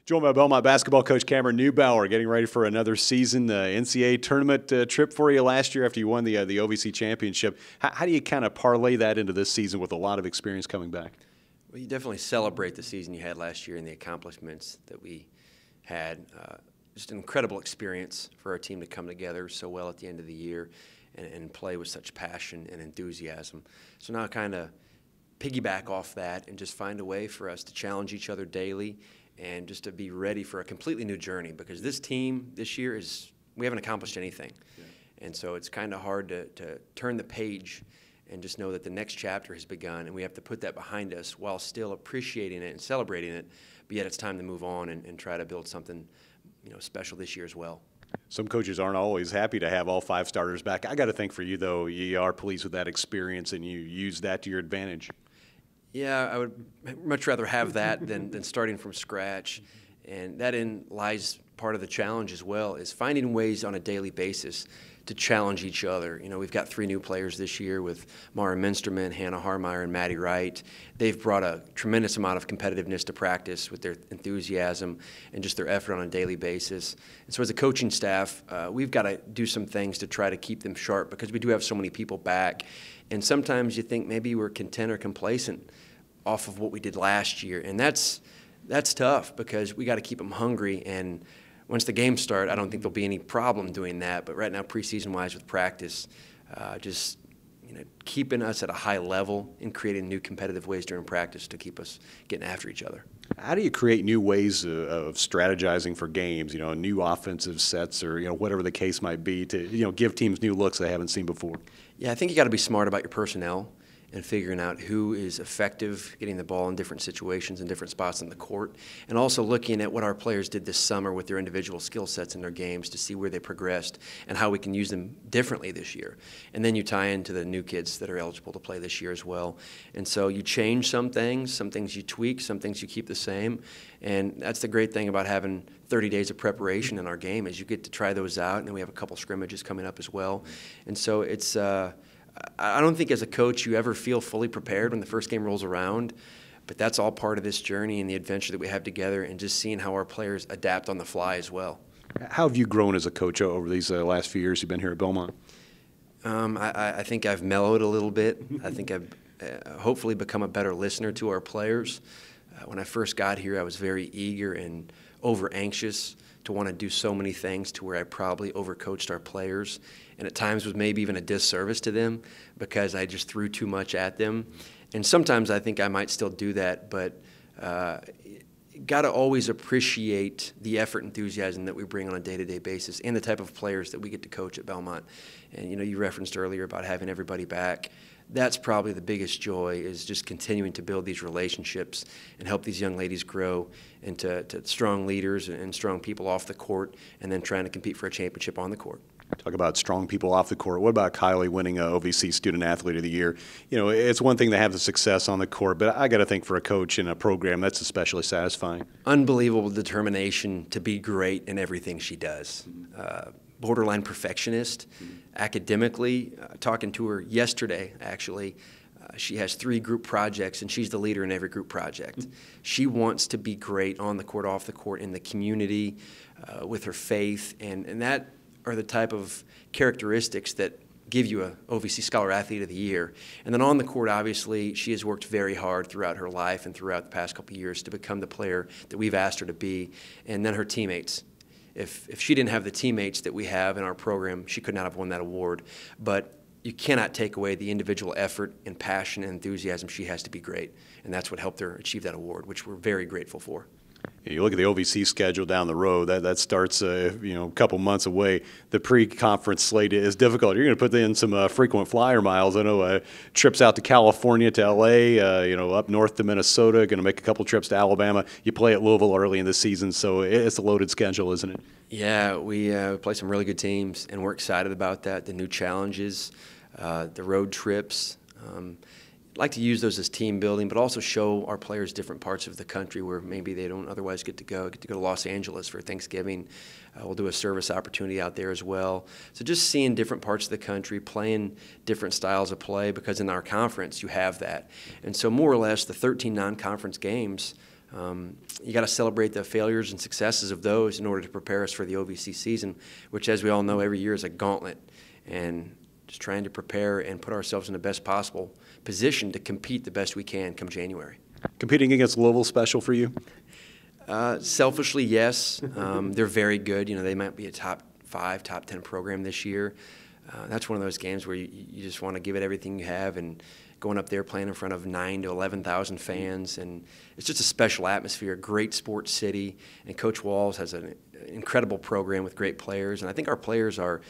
Joined by Belmont basketball coach Cameron Newbauer, getting ready for another season. The NCAA tournament trip for you last year after you won the OVC championship. How do you kind of parlay that into this season with a lot of experience coming back? Well, you definitely celebrate the season you had last year and the accomplishments that we had. Just an incredible experience for our team to come together so well at the end of the year and play with such passion and enthusiasm. So now kind of piggyback off that and just find a way for us to challenge each other daily and just to be ready for a completely new journey, because this team this year we haven't accomplished anything. Yeah. And so it's kind of hard to turn the page and just know that the next chapter has begun, and we have to put that behind us while still appreciating it and celebrating it, but yet it's time to move on and try to build something special this year as well. Some coaches aren't always happy to have all 5 starters back. I got to think for you, though, you are pleased with that experience and you use that to your advantage. Yeah, I would much rather have that than starting from scratch. And that lies part of the challenge as well, is finding ways on a daily basis to challenge each other. We've got 3 new players this year with Mara Minsterman, Hannah Harmeyer, and Maddie Wright. They've brought a tremendous amount of competitiveness to practice with their enthusiasm and just their effort on a daily basis. And so as a coaching staff, we've got to do some things to try to keep them sharp, because we do have so many people back. And sometimes you think maybe we're content or complacent off of what we did last year. And that's tough, because we got to keep them hungry. And once the games start, I don't think there'll be any problem doing that. But right now, preseason-wise with practice, just keeping us at a high level and creating new competitive ways during practice to keep us getting after each other. How do you create new ways of strategizing for games, new offensive sets or, whatever the case might be to, give teams new looks they haven't seen before? Yeah, I think you got to be smart about your personnel and figuring out who is effective getting the ball in different situations and different spots on the court, and also looking at what our players did this summer with their individual skill sets in their games to see where they progressed and how we can use them differently this year. And then you tie into the new kids that are eligible to play this year as well. And so you change some things you tweak, some things you keep the same. And that's the great thing about having 30 days of preparation in our game, is you get to try those out, and then we have a couple scrimmages coming up as well. And so it's I don't think as a coach you ever feel fully prepared when the first game rolls around, but that's all part of this journey and the adventure that we have together, and just seeing how our players adapt on the fly as well. How have you grown as a coach over these last few years you've been here at Belmont? I think I've mellowed a little bit. I think I've hopefully become a better listener to our players. When I first got here, I was very eager and over-anxious to want to do so many things to where I probably overcoached our players, and at times was maybe even a disservice to them because I just threw too much at them. And sometimes I think I might still do that, but got to always appreciate the effort and enthusiasm that we bring on a day-to-day basis and the type of players that we get to coach at Belmont. And you referenced earlier about having everybody back. That's probably the biggest joy, is just continuing to build these relationships and help these young ladies grow into strong leaders and strong people off the court, and then trying to compete for a championship on the court. Talk about strong people off the court. What about Kylie winning OVC Student Athlete of the Year? It's one thing to have the success on the court, but I got to think for a coach in a program, that's especially satisfying. Unbelievable determination to be great in everything she does. Borderline perfectionist. Academically, talking to her yesterday, actually, she has 3 group projects, and she's the leader in every group project. She wants to be great on the court, off the court, in the community, with her faith, and that are the type of characteristics that give you a OVC Scholar Athlete of the Year. And then on the court, obviously, she has worked very hard throughout her life and throughout the past couple of years to become the player that we've asked her to be. And then her teammates. If she didn't have the teammates that we have in our program, she could not have won that award. But you cannot take away the individual effort and passion and enthusiasm she has to be great. And that's what helped her achieve that award, which we're very grateful for. You look at the OVC schedule down the road, that starts a couple months away. The pre-conference slate is difficult. You're going to put in some frequent flyer miles. I know trips out to California, to L.A., up north to Minnesota, going to make a couple trips to Alabama. You play at Louisville early in the season, so it's a loaded schedule, isn't it? Yeah, we play some really good teams, and we're excited about that, the new challenges, the road trips. Like to use those as team building, but also show our players different parts of the country where maybe they don't otherwise get to go. Get to go to Los Angeles for Thanksgiving. We'll do a service opportunity out there as well. So just seeing different parts of the country, playing different styles of play, because in our conference you have that. And so more or less the 13 non-conference games You got to celebrate the failures and successes of those in order to prepare us for the OVC season, which, as we all know, every year is a gauntlet. And just trying to prepare and put ourselves in the best possible position to compete the best we can come January. Competing against Louisville special for you? Selfishly, yes. They're very good. You know, they might be a top 5, top 10 program this year. That's one of those games where you just want to give it everything you have, and going up there playing in front of 9,000 to 11,000 fans, and it's just a special atmosphere, great sports city, and Coach Walls has an incredible program with great players, and I think our players are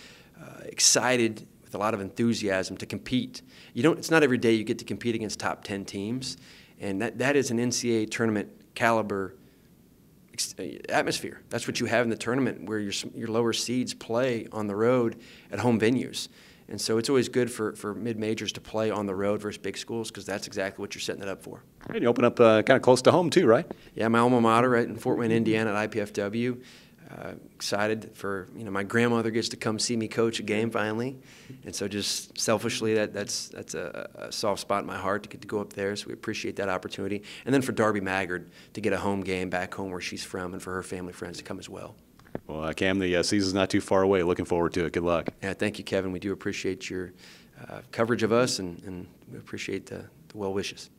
excited with a lot of enthusiasm to compete. It's not every day you get to compete against top 10 teams, and that is an NCAA tournament caliber atmosphere. That's what you have in the tournament, where your lower seeds play on the road at home venues. And so it's always good for mid-majors to play on the road versus big schools, because that's exactly what you're setting it up for. And you open up kind of close to home too, right? Yeah, my alma mater right in Fort Wayne, Indiana at IPFW. Excited for, my grandmother gets to come see me coach a game finally. And so just selfishly, that's a soft spot in my heart to get to go up there. So we appreciate that opportunity. And then for Darby Maggard to get a home game back home where she's from, and for her family friends to come as well. Well, Cam, the season's not too far away. Looking forward to it. Good luck. Yeah, thank you, Kevin. We do appreciate your coverage of us, and we appreciate the well wishes.